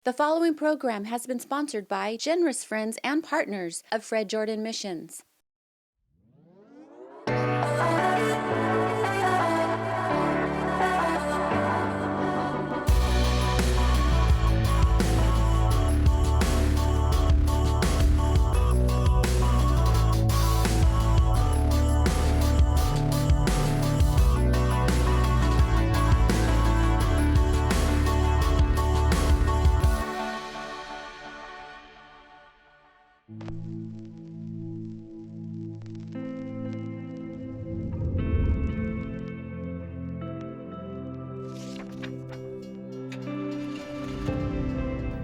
The following program has been sponsored by generous friends and partners of Fred Jordan Missions.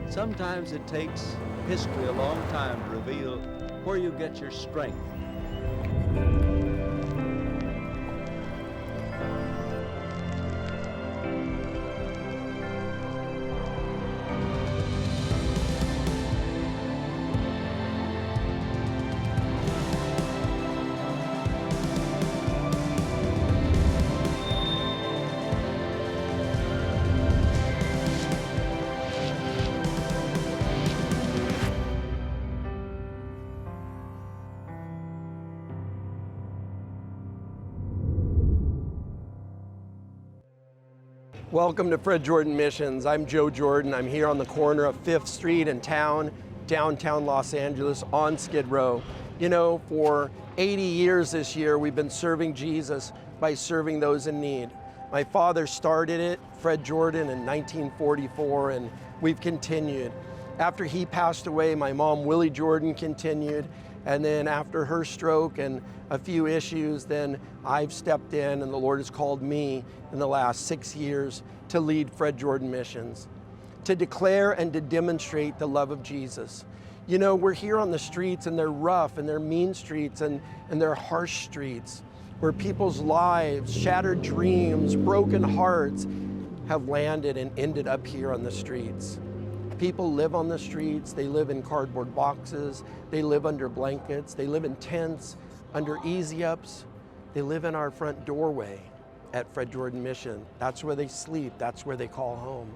Sometimes it takes history a long time to reveal where you get your strength. Welcome to Fred Jordan Missions. I'm Joe Jordan. I'm here on the corner of 5th Street in downtown Los Angeles on Skid Row. You know, for 80 years this year, we've been serving Jesus by serving those in need. My father started it, Fred Jordan, in 1944, and we've continued. After he passed away, my mom, Willie Jordan, continued. And then after her stroke and a few issues, then I've stepped in and the Lord has called me in the last 6 years to lead Fred Jordan Missions, to declare and to demonstrate the love of Jesus. You know, we're here on the streets and they're rough and they're mean streets and they're harsh streets where people's lives, shattered dreams, broken hearts have landed and ended up here on the streets. People live on the streets, they live in cardboard boxes, they live under blankets, they live in tents, under easy-ups. They live in our front doorway at Fred Jordan Mission. That's where they sleep, that's where they call home.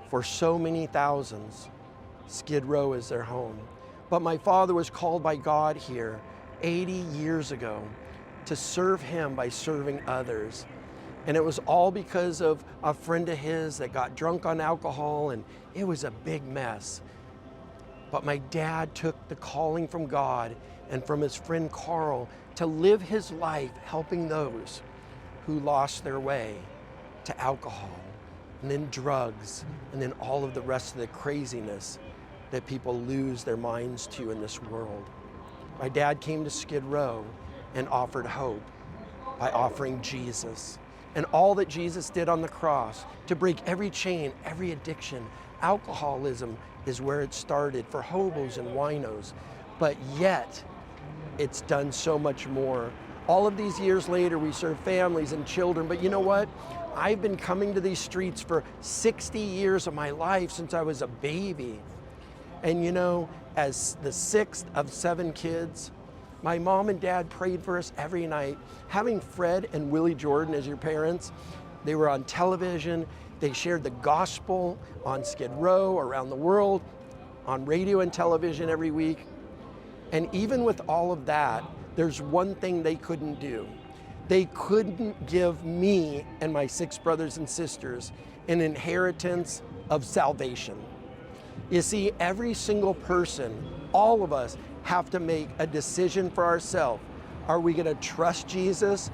For so many thousands, Skid Row is their home. But my father was called by God here 80 years ago to serve him by serving others. And it was all because of a friend of his that got drunk on alcohol, and it was a big mess. But my dad took the calling from God and from his friend Carl to live his life helping those who lost their way to alcohol, and then drugs, and then all of the rest of the craziness that people lose their minds to in this world. My dad came to Skid Row and offered hope by offering Jesus. And all that Jesus did on the cross to break every chain, every addiction. Alcoholism is where it started for hobos and winos, but yet it's done so much more. All of these years later, we serve families and children, but you know what? I've been coming to these streets for 60 years of my life since I was a baby. And you know, as the 6th of 7 kids, my mom and dad prayed for us every night. Having Fred and Willie Jordan as your parents, they were on television, they shared the gospel on Skid Row, around the world, on radio and television every week. And even with all of that, there's one thing they couldn't do. They couldn't give me and my 6 brothers and sisters an inheritance of salvation. You see, every single person, all of us, have to make a decision for ourselves. Are we going to trust Jesus,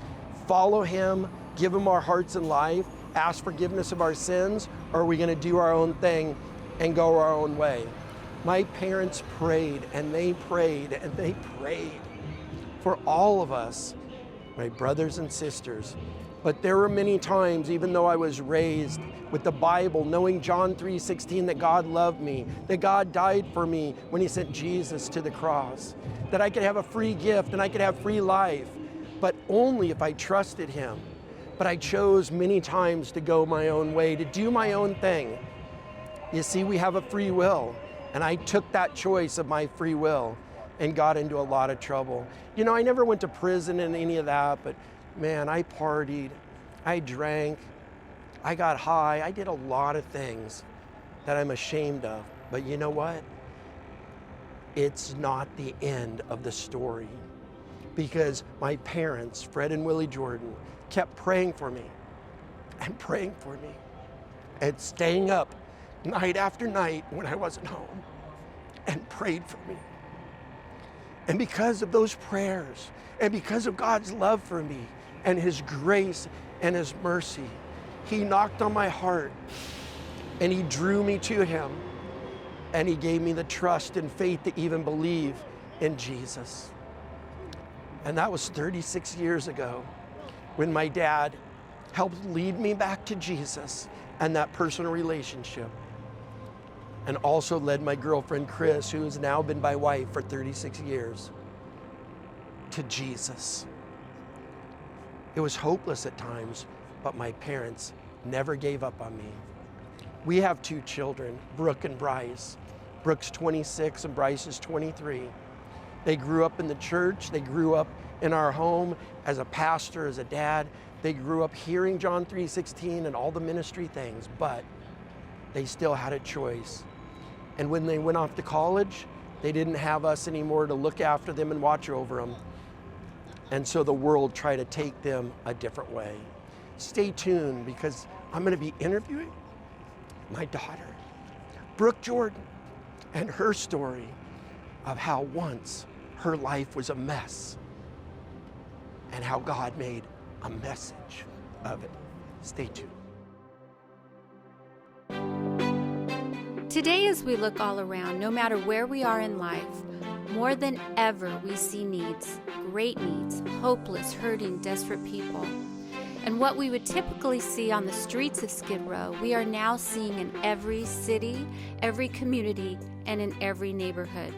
follow him, give him our hearts and life, ask forgiveness of our sins, or are we going to do our own thing and go our own way? My parents prayed and they prayed and they prayed for all of us, my brothers and sisters. But there were many times, even though I was raised with the Bible, knowing John 3:16, that God loved me, that God died for me when he sent Jesus to the cross, that I could have a free gift and I could have free life, but only if I trusted him. But I chose many times to go my own way, to do my own thing. You see, we have a free will, and I took that choice of my free will and got into a lot of trouble. You know, I never went to prison and any of that, but man, I partied, I drank, I got high, I did a lot of things that I'm ashamed of. But you know what? It's not the end of the story, because my parents, Fred and Willie Jordan, kept praying for me and praying for me and staying up night after night when I wasn't home and prayed for me. And because of those prayers and because of God's love for me and His grace and His mercy, He knocked on my heart and He drew me to Him, and He gave me the trust and faith to even believe in Jesus. And that was 36 years ago when my dad helped lead me back to Jesus and that personal relationship, and also led my girlfriend Chris, who has now been my wife for 36 years, to Jesus. It was hopeless at times, but my parents never gave up on me. We have 2 children, Brooke and Bryce. Brooke's 26 and Bryce is 23. They grew up in the church. They grew up in our home as a pastor, as a dad. They grew up hearing John 3:16 and all the ministry things, but they still had a choice. And when they went off to college, they didn't have us anymore to look after them and watch over them. And so the world tried to take them a different way. Stay tuned, because I'm going to be interviewing my daughter, Brooke Jordan, and her story of how once her life was a mess and how God made a message of it. Stay tuned. Today, as we look all around, no matter where we are in life, more than ever we see needs, great needs, hopeless, hurting, desperate people. And what we would typically see on the streets of Skid Row, we are now seeing in every city, every community, and in every neighborhood.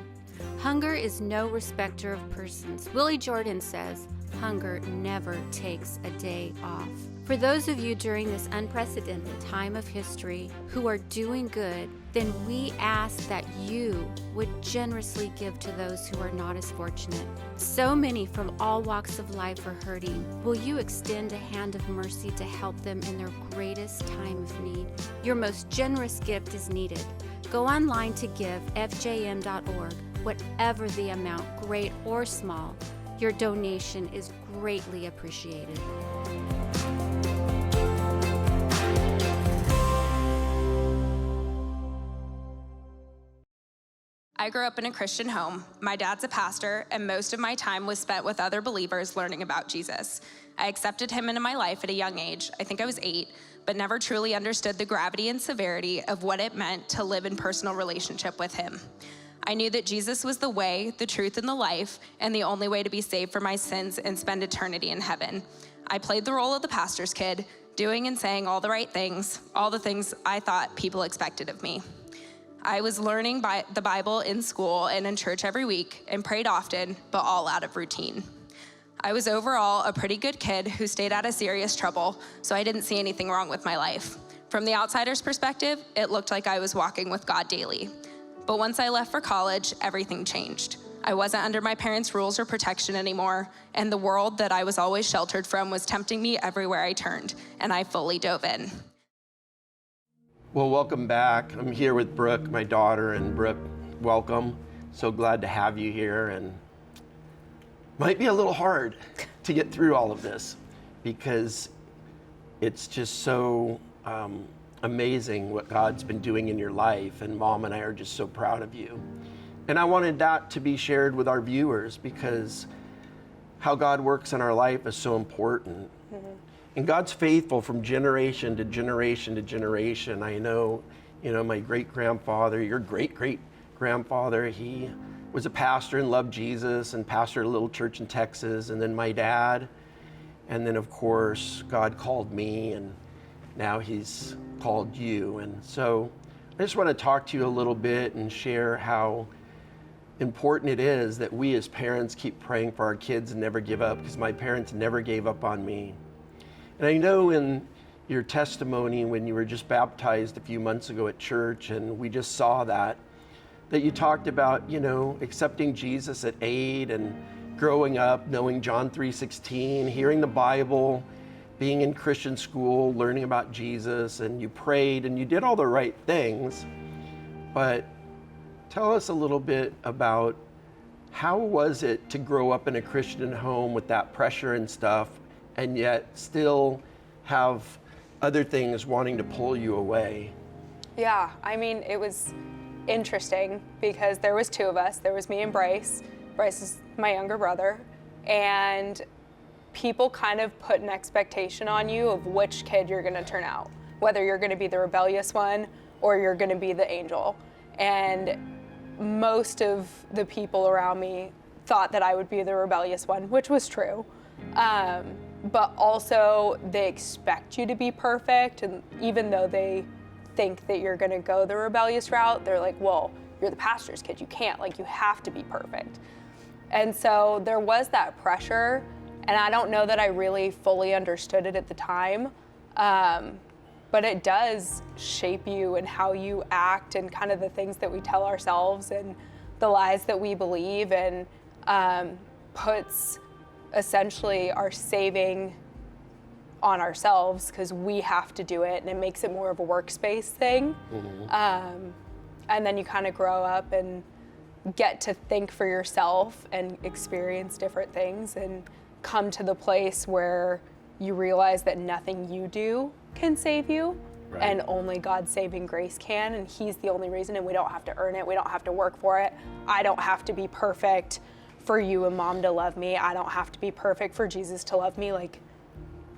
Hunger is no respecter of persons. Willie Jordan says, hunger never takes a day off. For those of you during this unprecedented time of history who are doing good, then we ask that you would generously give to those who are not as fortunate. So many from all walks of life are hurting. Will you extend a hand of mercy to help them in their greatest time of need? Your most generous gift is needed. Go online to give, fjm.org. Whatever the amount, great or small, your donation is greatly appreciated. I grew up in a Christian home. My dad's a pastor, and most of my time was spent with other believers learning about Jesus. I accepted him into my life at a young age. I think I was 8, but never truly understood the gravity and severity of what it meant to live in personal relationship with him. I knew that Jesus was the way, the truth, and the life, and the only way to be saved from my sins and spend eternity in heaven. I played the role of the pastor's kid, doing and saying all the right things, all the things I thought people expected of me. I was learning the Bible in school and in church every week and prayed often, but all out of routine. I was overall a pretty good kid who stayed out of serious trouble, so I didn't see anything wrong with my life. From the outsider's perspective, it looked like I was walking with God daily. But once I left for college, everything changed. I wasn't under my parents' rules or protection anymore, and the world that I was always sheltered from was tempting me everywhere I turned, and I fully dove in. Well, welcome back. I'm here with Brooke, my daughter, and Brooke, welcome. So glad to have you here, and might be a little hard to get through all of this because it's just so amazing what God's been doing in your life, and Mom and I are just so proud of you. And I wanted that to be shared with our viewers because how God works in our life is so important. Mm-hmm. And God's faithful from generation to generation to generation. I know, my great-grandfather, your great-great-grandfather, he was a pastor and loved Jesus and pastored a little church in Texas. And then my dad. And then, of course, God called me, and now He's called you. And so I just want to talk to you a little bit and share how important it is that we as parents keep praying for our kids and never give up, because my parents never gave up on me. And I know in your testimony when you were just baptized a few months ago at church, and we just saw that you talked about, accepting Jesus at 8 and growing up, knowing John 3:16, hearing the Bible, being in Christian school, learning about Jesus, and you prayed and you did all the right things. but tell us a little bit about how was it to grow up in a Christian home with that pressure and stuff, and yet still have other things wanting to pull you away? Yeah, I mean, it was interesting because there was two of us. There was me and Bryce. Bryce is my younger brother. And people kind of put an expectation on you of which kid you're going to turn out, whether you're going to be the rebellious one or you're going to be the angel. And most of the people around me thought that I would be the rebellious one, which was true. But also they expect you to be perfect. And even though they think that you're going to go the rebellious route, they're like, well, you're the pastor's kid. You can't, like, you have to be perfect. And so there was that pressure. And I don't know that I really fully understood it at the time. But it does shape you and how you act and kind of the things that we tell ourselves and the lies that we believe, and puts essentially our saving on ourselves because we have to do it, and it makes it more of a workspace thing. And then you kind of grow up and get to think for yourself and experience different things and come to the place where you realize that nothing you do can save you, right, and only God's saving grace can, and He's the only reason, and we don't have to earn it, we don't have to work for it. I don't have to be perfect for you and Mom to love me. I don't have to be perfect for Jesus to love me. Like,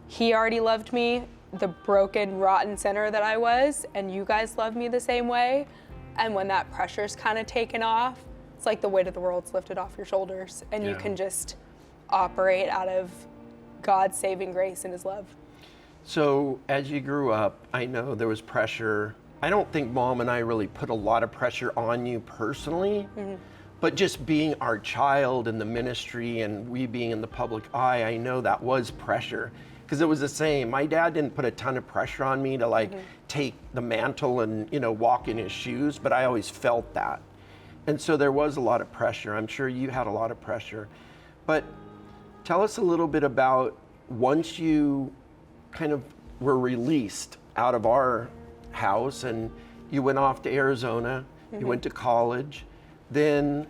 He already loved me, the broken, rotten sinner that I was, and you guys love me the same way. And when that pressure's kind of taken off, it's like the weight of the world's lifted off your shoulders, and you can just operate out of God's saving grace and His love. So as you grew up, I know there was pressure. I don't think Mom and I really put a lot of pressure on you personally, but just being our child in the ministry and we being in the public eye, I know that was pressure. Because it was the same. My dad didn't put a ton of pressure on me to take the mantle and, walk in his shoes, but I always felt that. And so there was a lot of pressure. I'm sure you had a lot of pressure. But tell us a little bit about once you kind of were released out of our house and you went off to Arizona, you went to college, then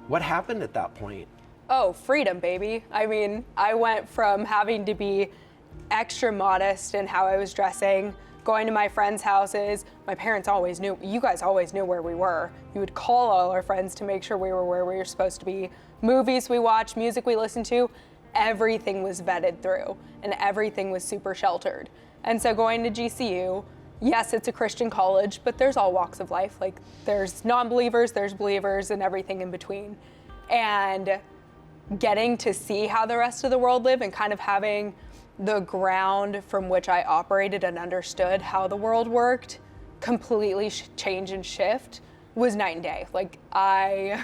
what happened at that point? Oh, freedom, baby. I mean, I went from having to be extra modest in how I was dressing, going to my friends' houses. My parents always knew, you guys always knew where we were. You would call all our friends to make sure we were where we were supposed to be. Movies we watched, music we listened to, everything was vetted through and everything was super sheltered. And so going to GCU, yes, it's a Christian college, but there's all walks of life. Like, there's non-believers, there's believers, and everything in between. And getting to see how the rest of the world live and kind of having the ground from which I operated and understood how the world worked completely change and shift was night and day. Like, I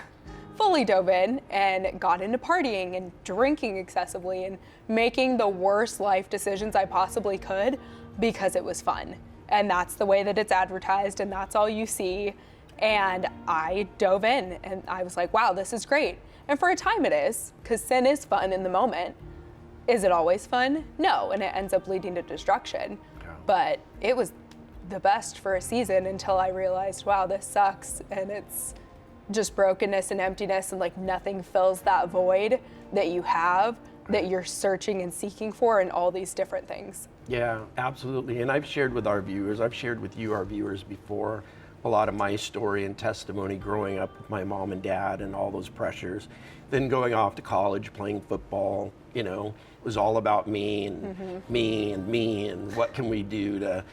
fully dove in and got into partying and drinking excessively and making the worst life decisions I possibly could because it was fun. And that's the way that it's advertised, and that's all you see. And I dove in and I was like, wow, this is great. And for a time it is, because sin is fun in the moment. Is it always fun? No, and it ends up leading to destruction. Yeah. But it was the best for a season until I realized, wow, this sucks, and it's just brokenness and emptiness, and like nothing fills that void that you have, that you're searching and seeking for, and all these different things. Yeah, absolutely. And I've shared with our viewers, I've shared with you, our viewers, before, a lot of my story and testimony growing up with my mom and dad and all those pressures. Then going off to college, playing football, it was all about me and me and me and what can we do to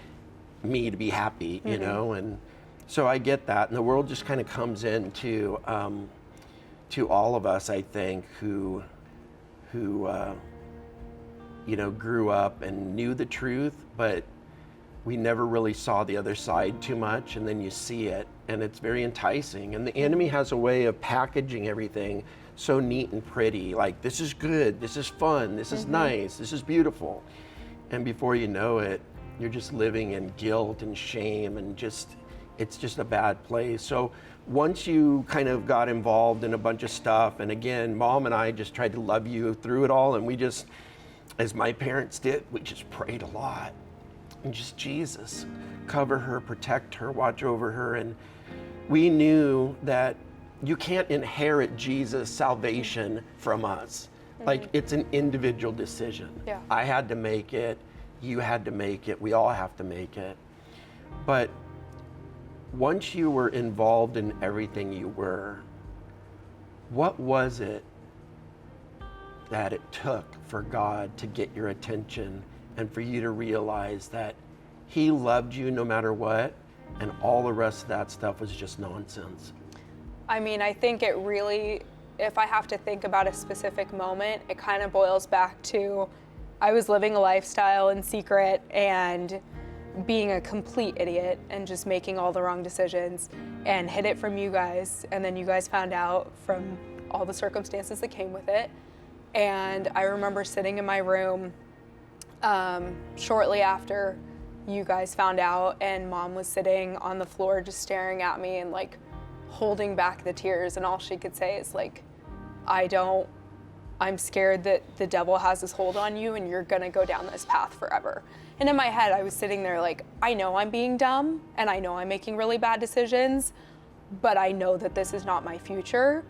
me to be happy, and so I get that. And the world just kind of comes in to all of us, I think, who grew up and knew the truth, but we never really saw the other side too much, and then you see it, and it's very enticing. And the enemy has a way of packaging everything so neat and pretty, like, this is good, this is fun, this is nice, this is beautiful. And before you know it, you're just living in guilt and shame, and it's just a bad place. So once you kind of got involved in a bunch of stuff, and again, Mom and I just tried to love you through it all, and we just, as my parents did, we just prayed a lot. and just Jesus. Cover her, protect her, watch over her. And we knew that you can't inherit Jesus' salvation from us. Like, it's an individual decision. Yeah. I had to make it, you had to make it, we all have to make it. But once you were involved in everything you were, what was it that it took for God to get your attention and for you to realize that He loved you no matter what, and all the rest of that stuff was just nonsense? I mean, I think it really, if I have to think about a specific moment, it kind of boils back to I was living a lifestyle in secret and being a complete idiot and just making all the wrong decisions and hid it from you guys. And then you guys found out from all the circumstances that came with it. And I remember sitting in my room shortly after you guys found out, and Mom was sitting on the floor just staring at me and like holding back the tears, and all she could say is like, I'm scared that the devil has this hold on you and you're gonna go down this path forever. And in my head, I was sitting there like, I know I'm being dumb and I know I'm making really bad decisions, but I know that this is not my future.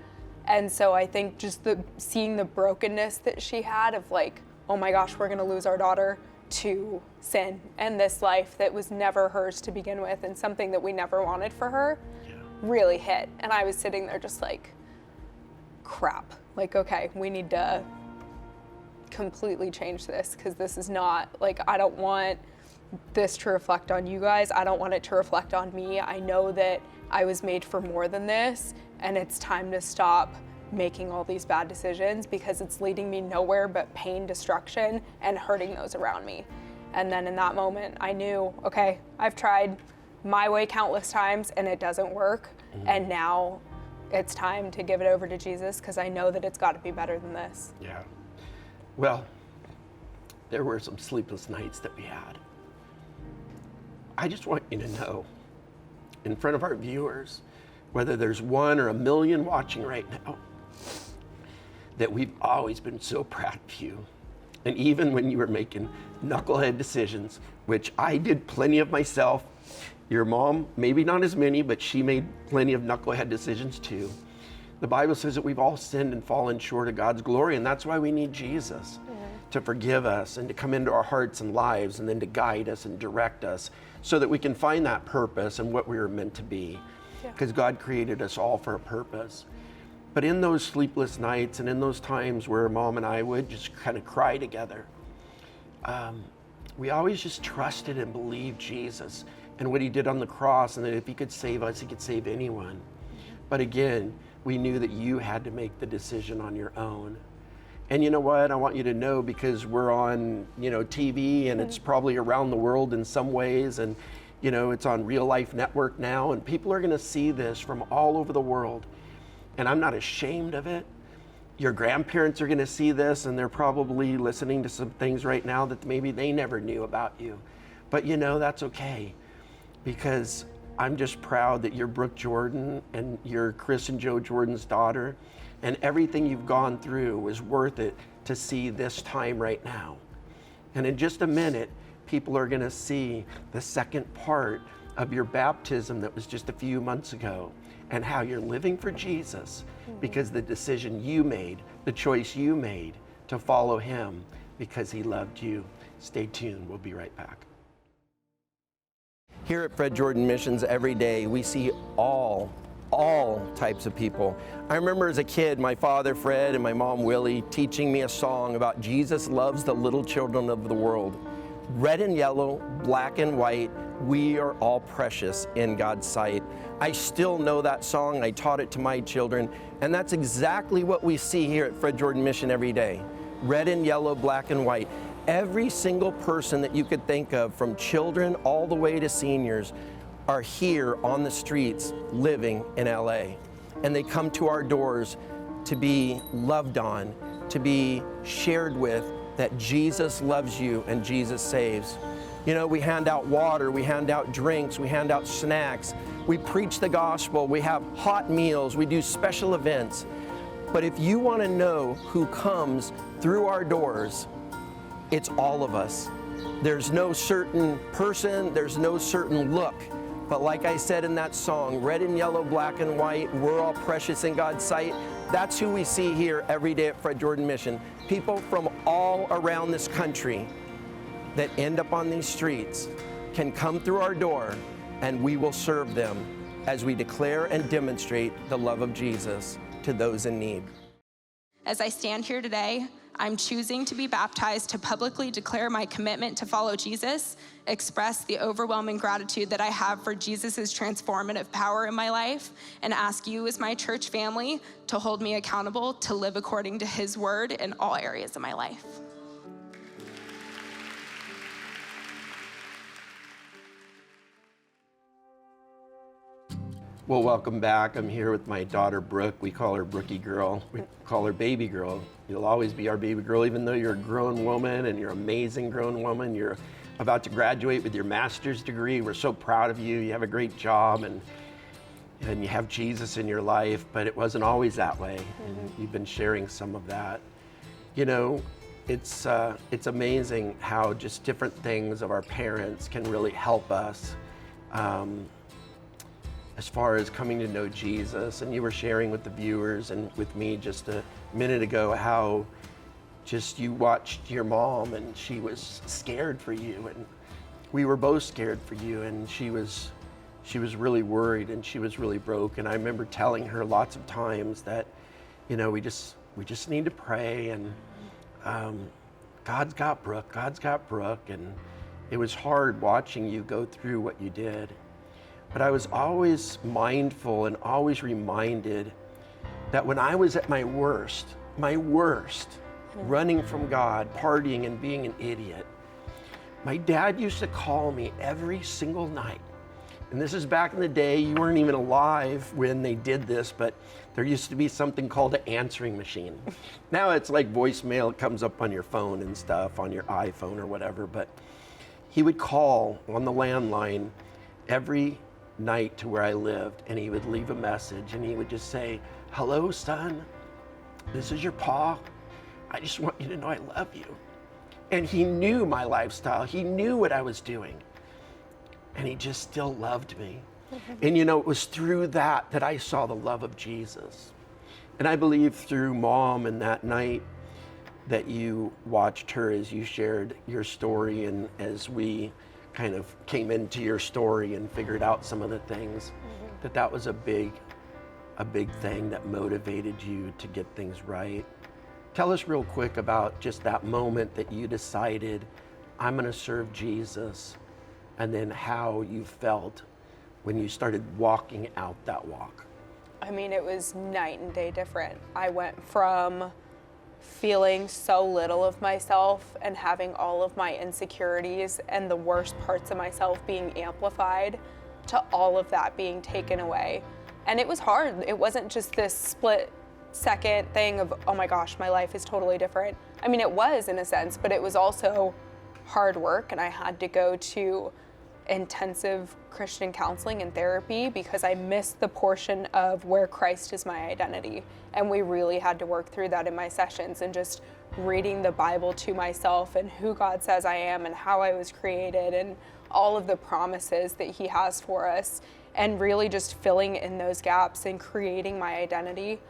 And so I think just seeing the brokenness that she had of like, oh my gosh, we're gonna lose our daughter to sin and this life that was never hers to begin with and something that we never wanted for her, really hit. And I was sitting there just like, crap. Like, okay, we need to completely change this, because this is not, like, I don't want this to reflect on you guys. I don't want it to reflect on me. I know that I was made for more than this, and it's time to stop making all these bad decisions because it's leading me nowhere but pain, destruction, and hurting those around me. And then in that moment, I knew, okay, I've tried my way countless times and it doesn't work. And now it's time to give it over to Jesus, because I know that it's got to be better than this. Yeah. Well, there were some sleepless nights that we had. I just want you to know, in front of our viewers, whether there's 1 or 1 million watching right now, that we've always been so proud of you. And even when you were making knucklehead decisions, which I did plenty of myself, your mom, maybe not as many, but she made plenty of knucklehead decisions too. The Bible says that we've all sinned and fallen short of God's glory, and that's why we need Jesus to forgive us and to come into our hearts and lives, and then to guide us and direct us so that we can find that purpose and what we were meant to be. Because God created us all for a purpose. But in those sleepless nights and in those times where Mom and I would just kind of cry together, we always just trusted and believed Jesus and what He did on the cross, and that if He could save us, He could save anyone. But again, we knew that you had to make the decision on your own. And you know what? I want you to know, because we're on, TV, and it's probably around the world in some ways, and it's on Real Life Network now, and people are going to see this from all over the world. And I'm not ashamed of it. Your grandparents are going to see this, and they're probably listening to some things right now that maybe they never knew about you. But that's okay, because I'm just proud that you're Brooke Jordan and you're Chris and Joe Jordan's daughter, and everything you've gone through was worth it to see this time right now. And in just a minute, people are going to see the second part of your baptism that was just a few months ago, and how you're living for Jesus because the decision you made, the choice you made to follow Him because He loved you. Stay tuned. We'll be right back. Here at Fred Jordan Missions, every day we see all types of people. I remember as a kid, my father Fred and my mom Willie teaching me a song about Jesus loves the little children of the world. Red and yellow, black and white, we are all precious in God's sight. I still know that song. I taught it to my children, and that's exactly what we see here at Fred Jordan Mission every day. Red and yellow, black and white. Every single person that you could think of, from children all the way to seniors, are here on the streets living in LA. And they come to our doors to be loved on, to be shared with, that Jesus loves you and Jesus saves. We hand out water, we hand out drinks, we hand out snacks, we preach the gospel, we have hot meals, we do special events. But if you want to know who comes through our doors, it's all of us. There's no certain person, there's no certain look. But like I said in that song, red and yellow, black and white, we're all precious in God's sight. That's who we see here every day at Fred Jordan Mission. People from all around this country that end up on these streets can come through our door, and we will serve them as we declare and demonstrate the love of Jesus to those in need. As I stand here today, I'm choosing to be baptized to publicly declare my commitment to follow Jesus, express the overwhelming gratitude that I have for Jesus' transformative power in my life, and ask you as my church family to hold me accountable to live according to his word in all areas of my life. Well, welcome back. I'm here with my daughter, Brooke. We call her Brookie Girl. We call her Baby Girl. You'll always be our baby girl, even though you're a grown woman, and you're an amazing grown woman. You're about to graduate with your master's degree. We're so proud of you. You have a great job, and you have Jesus in your life, but it wasn't always that way. And you've been sharing some of that. You know, it's amazing how just different things of our parents can really help us as far as coming to know Jesus. And you were sharing with the viewers and with me just a minute ago how just you watched your mom and she was scared for you, and we were both scared for you, and she was really worried and she was really broke. And I remember telling her lots of times that, you know, we just need to pray, and God's got Brooke, God's got Brooke. And it was hard watching you go through what you did. But I was always mindful and always reminded that when I was at my worst, running from God, partying and being an idiot, my dad used to call me every single night. And this is back in the day, you weren't even alive when they did this, but there used to be something called an answering machine. Now it's like voicemail, it comes up on your phone and stuff, on your iPhone or whatever, but he would call on the landline every night to where I lived, and he would leave a message, and he would just say, "Hello, son, this is your pa. I just want you to know I love you." And he knew my lifestyle. He knew what I was doing, and he just still loved me. And you know, it was through that I saw the love of Jesus. And I believe through Mom and that night that you watched her as you shared your story, and as we kind of came into your story and figured out some of the things, that was a big thing that motivated you to get things right. Tell us real quick about just that moment that you decided, I'm going to serve Jesus, and then how you felt when you started walking out that walk. I mean, it was night and day different. I went from feeling so little of myself and having all of my insecurities and the worst parts of myself being amplified to all of that being taken away. And it was hard. It wasn't just this split second thing of, oh my gosh, my life is totally different. I mean, it was in a sense, but it was also hard work, and I had to go to intensive Christian counseling and therapy because I missed the portion of where Christ is my identity. And we really had to work through that in my sessions, and just reading the Bible to myself and who God says I am and how I was created and all of the promises that he has for us, and really just filling in those gaps and creating my identity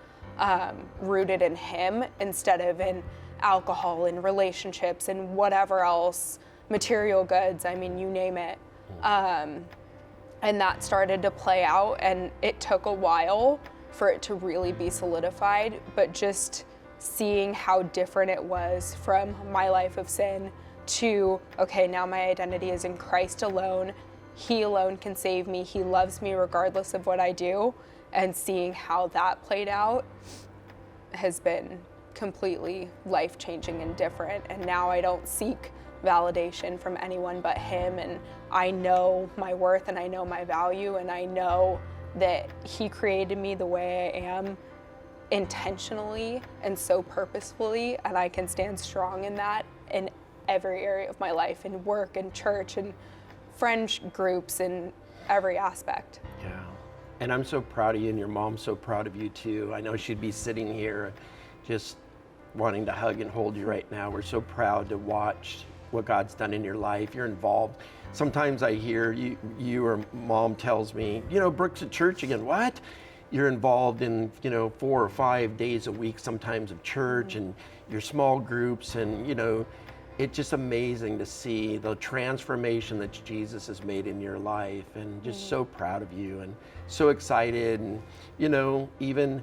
rooted in him instead of in alcohol and relationships and whatever else, material goods, I mean, you name it. And that started to play out, and it took a while for it to really be solidified, but just seeing how different it was from my life of sin to, okay, now my identity is in Christ alone. He alone can save me. He loves me regardless of what I do. And seeing how that played out has been completely life-changing and different. And now I don't seek validation from anyone but him, and I know my worth and I know my value, and I know that he created me the way I am intentionally and so purposefully, and I can stand strong in that in every area of my life, in work and church and friend groups and every aspect. Yeah, and I'm so proud of you, and your mom's so proud of you too. I know she'd be sitting here just wanting to hug and hold you right now. We're so proud to watch what God's done in your life. You're involved. Sometimes I hear you or mom tells me, Brooke's at church again. What? You're involved in, 4 or 5 days a week, sometimes of church and your small groups. And, it's just amazing to see the transformation that Jesus has made in your life, and just so proud of you and so excited. And, even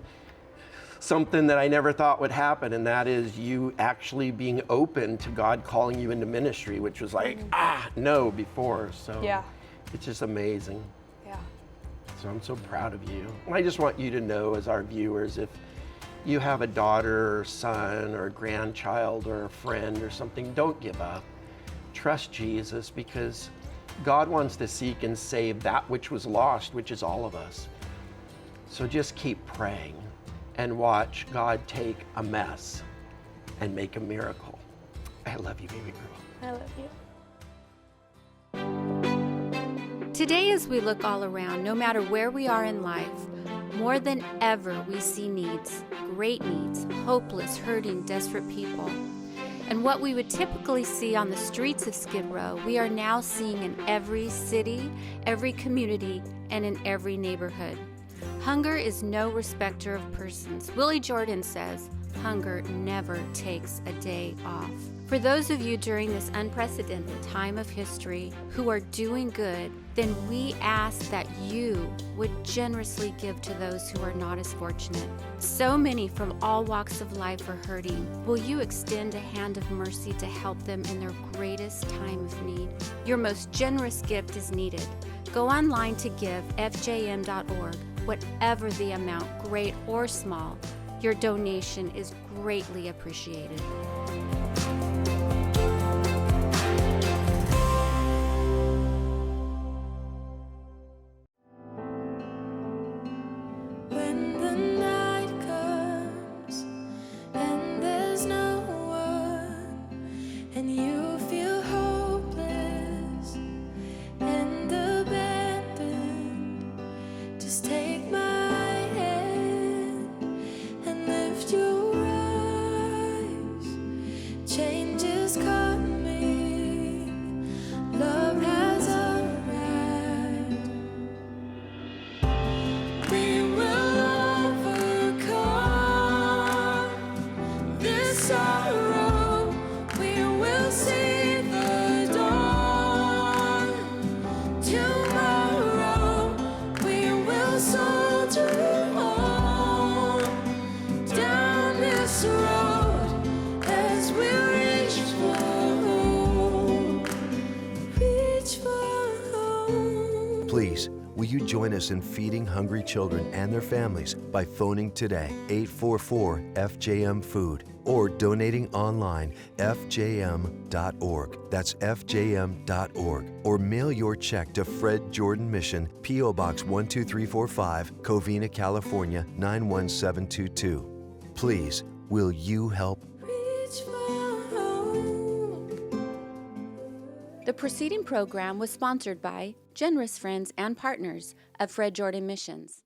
something that I never thought would happen, and that is you actually being open to God calling you into ministry, which was like, no before. So Yeah. it's just amazing. Yeah. So I'm so proud of you. And I just want you to know, as our viewers, if you have a daughter or son or a grandchild or a friend or something, don't give up. Trust Jesus, because God wants to seek and save that which was lost, which is all of us. So just keep praying and watch God take a mess and make a miracle. I love you, baby girl. I love you. Today, as we look all around, no matter where we are in life, more than ever we see needs, great needs, hopeless, hurting, desperate people. And what we would typically see on the streets of Skid Row, we are now seeing in every city, every community, and in every neighborhood. Hunger is no respecter of persons. Willie Jordan says, hunger never takes a day off. For those of you during this unprecedented time of history who are doing good, then we ask that you would generously give to those who are not as fortunate. So many from all walks of life are hurting. Will you extend a hand of mercy to help them in their greatest time of need? Your most generous gift is needed. Go online to give, fjm.org. Whatever the amount, great or small, your donation is greatly appreciated. When the night comes and there's no one, and you feel hopeless and abandoned, just take my hand and lift your eyes. Change is coming, love has arrived. We will overcome this sorrow. We will see the dawn. Tomorrow we will soldier on down this road as we reach for home. Reach for home. Please, will you join us in feeding hungry children and their families by phoning today 844-FJM-FOOD or donating online fjm.org. That's fjm.org. Or mail your check to Fred Jordan Mission, P.O. Box 12345, Covina, California 91722. Please, will you help? Reach for home. The preceding program was sponsored by generous friends and partners of Fred Jordan Missions.